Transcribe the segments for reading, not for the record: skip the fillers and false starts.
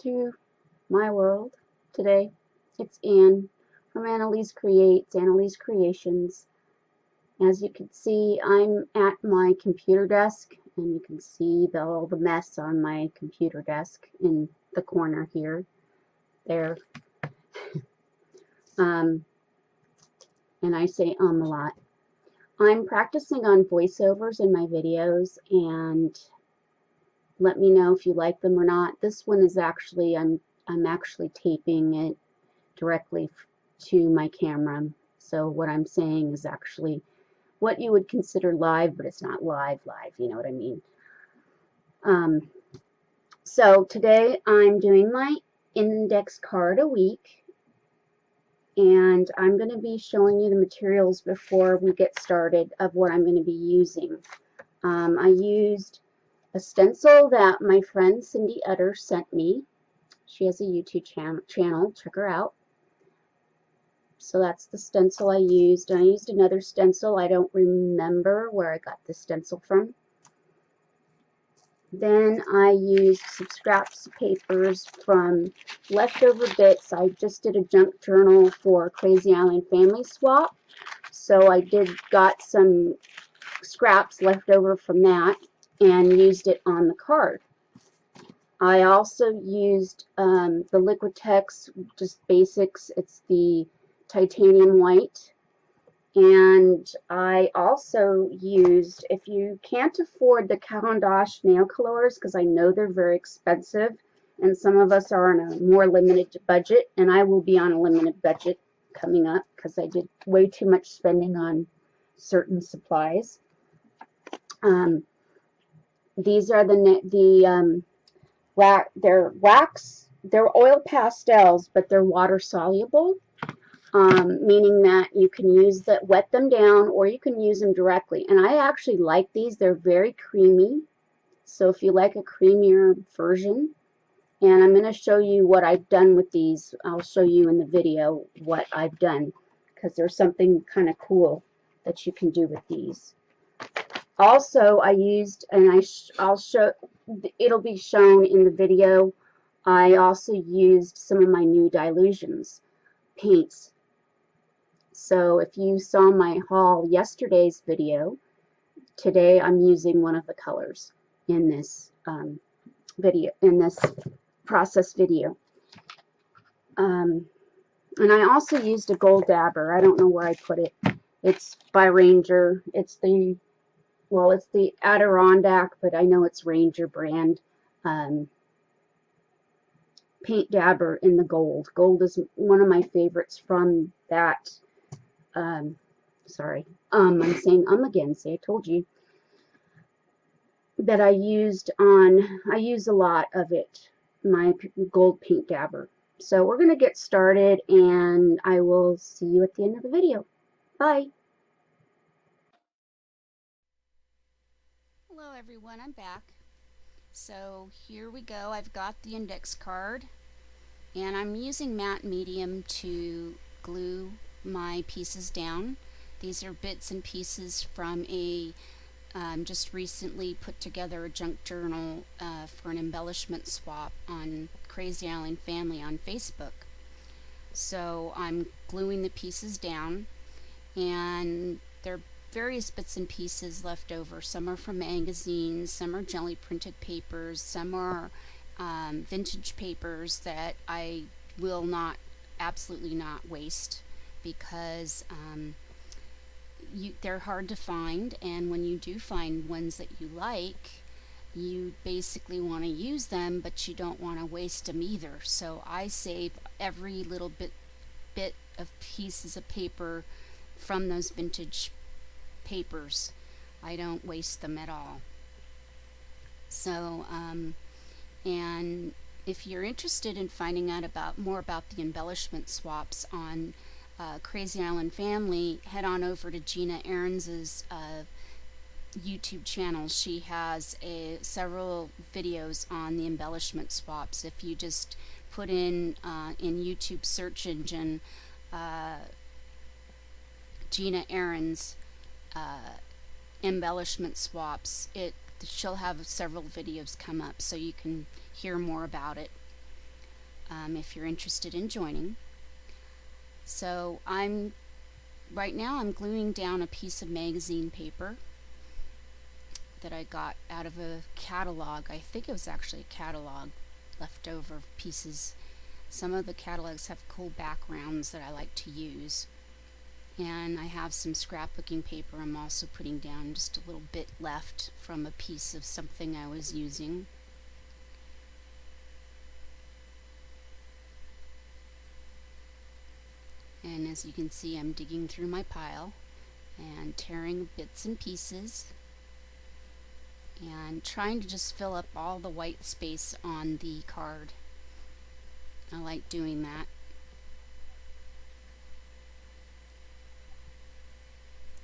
to my world today. It's Ann from Annalise Creates, Annalise Creations. As you can see, I'm at my computer desk, and you can see all the mess on my computer desk in the corner here. There. And I say a lot. I'm practicing on voiceovers in my videos, and let me know if you like them or not. This one is actually, I'm actually taping it directly to my camera. So what I'm saying is actually what you would consider live, but it's not live, you know what I mean. So today I'm doing my index card a week, and I'm going to be showing you the materials before we get started of what I'm going to be using. I used a stencil that my friend Cindy Utter sent me. She has a YouTube channel. Check her out. So that's the stencil I used. And I used another stencil. I don't remember where I got this stencil from. Then I used some scraps of papers from leftover bits. I just did a junk journal for Crazy Island Family Swap. So I got some scraps left over from that and used it on the card. I also used the Liquitex, just basics. It's the titanium white. And I also used, if you can't afford the Caran d'Ache nail colors, because I know they're very expensive, and some of us are on a more limited budget, and I will be on a limited budget coming up because I did way too much spending on certain supplies. These are they're oil pastels, but they're water soluble, meaning that you can wet them down, or you can use them directly. And I actually like these. They're very creamy. So if you like a creamier version, and I'm going to show you what I've done with these. I'll show you in the video what I've done, because there's something kind of cool that you can do with these. Also, I used, and I'll show, it'll be shown in the video, I also used some of my new Dylusions paints. So if you saw my haul yesterday's video, today I'm using one of the colors in this video, in this process video. And I also used a gold dabber. I don't know where I put it. It's by Ranger. It's the Adirondack, but I know it's Ranger brand paint dabber in the gold. Gold is one of my favorites from that. Sorry, I'm saying again. See, I told you that I use a lot of it, my gold paint dabber. So we're going to get started, and I will see you at the end of the video. Bye. Hello everyone, I'm back. So here we go. I've got the index card, and I'm using matte medium to glue my pieces down. These are bits and pieces from a just recently put together a junk journal for an embellishment swap on Crazy Island Family on Facebook. So I'm gluing the pieces down, and they're various bits and pieces left over. Some are from magazines, some are jelly printed papers, some are vintage papers that I will absolutely not waste, because they're hard to find, and when you do find ones that you like, you basically want to use them, but you don't want to waste them either. So I save every little bit of pieces of paper from those vintage papers. I don't waste them at all. So and if you're interested in finding out more about the embellishment swaps on Crazy Island Family, head on over to Gina Ahrens's YouTube channel. She has several videos on the embellishment swaps. If you just put in YouTube search engine Gina Ahrens embellishment swaps, she'll have several videos come up, so you can hear more about it. if you're interested in joining. So right now I'm gluing down a piece of magazine paper that I got out of a catalog. I think it was actually a catalog, leftover pieces. Some of the catalogs have cool backgrounds that I like to use. And I have some scrapbooking paper I'm also putting down, just a little bit left from a piece of something I was using. And as you can see, I'm digging through my pile and tearing bits and pieces and trying to just fill up all the white space on the card. I like doing that.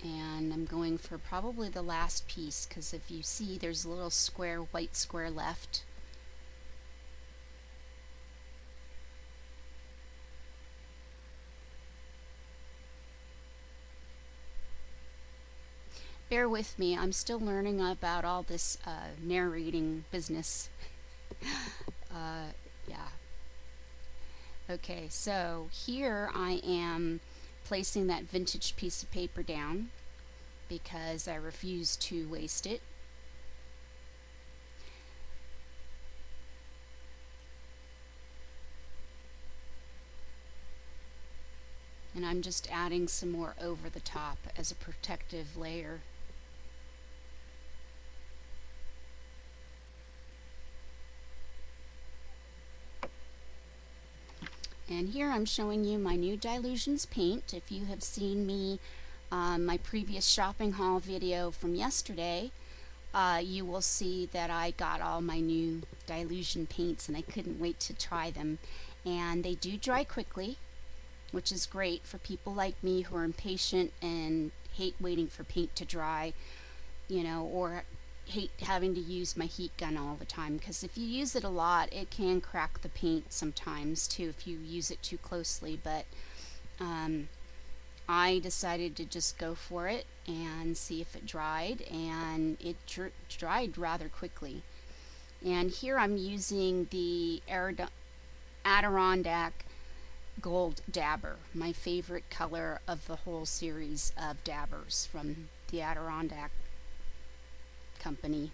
And I'm going for probably the last piece, because if you see, there's a little square, white square left. Bear with me, I'm still learning about all this narrating business. Yeah. Okay, so here I am placing that vintage piece of paper down because I refuse to waste it. And I'm just adding some more over the top as a protective layer. And here I'm showing you my new Dilutions paint. If you have seen me my previous shopping haul video from yesterday, you will see that I got all my new Dilution paints and I couldn't wait to try them. And they do dry quickly, which is great for people like me who are impatient and hate waiting for paint to dry, you know, or hate having to use my heat gun all the time, because if you use it a lot it can crack the paint sometimes too if you use it too closely. But I decided to just go for it and see if it dried, and it dried rather quickly. And here I'm using the Adirondack Gold Dabber, my favorite color of the whole series of dabbers from the Adirondack company,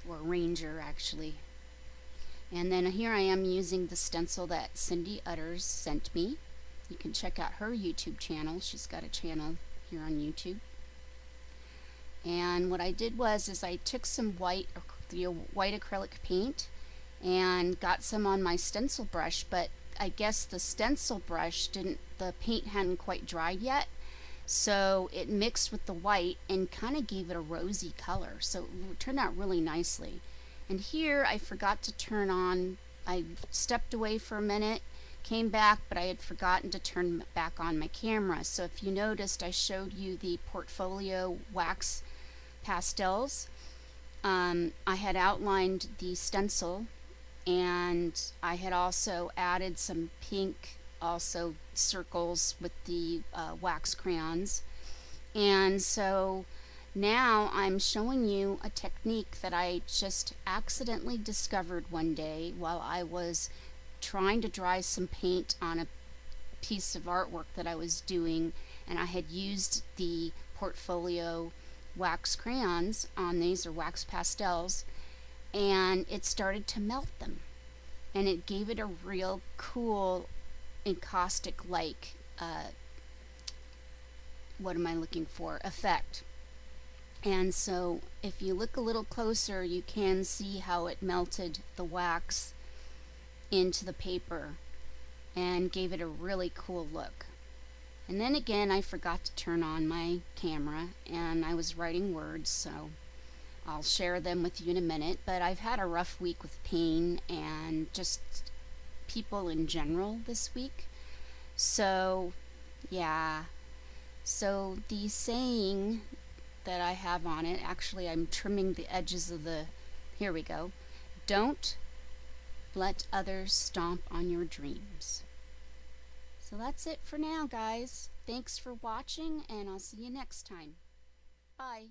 or Ranger actually. And then here I am using the stencil that Cindy Utters sent me. You can check out her YouTube channel. She's got a channel here on YouTube. And what I did was I took some white acrylic paint and got some on my stencil brush, but I guess the stencil brush the paint hadn't quite dried yet. So it mixed with the white and kind of gave it a rosy color. So it turned out really nicely. And here I forgot to turn on, I stepped away for a minute, came back, but I had forgotten to turn back on my camera. So if you noticed, I showed you the portfolio wax pastels. I had outlined the stencil, and I had also added some pink circles with the wax crayons. And so now I'm showing you a technique that I just accidentally discovered one day while I was trying to dry some paint on a piece of artwork that I was doing, and I had used the portfolio wax crayons on these, or wax pastels, and it started to melt them, and it gave it a real cool encaustic like what am I looking for, effect. And so if you look a little closer, you can see how it melted the wax into the paper and gave it a really cool look. And then again, I forgot to turn on my camera, and I was writing words, so I'll share them with you in a minute. But I've had a rough week with pain and just people in general this week. So yeah, so the saying that I have on it, actually I'm trimming the edges of the, here we go, don't let others stomp on your dreams. So that's it for now, guys. Thanks for watching, and I'll see you next time. Bye.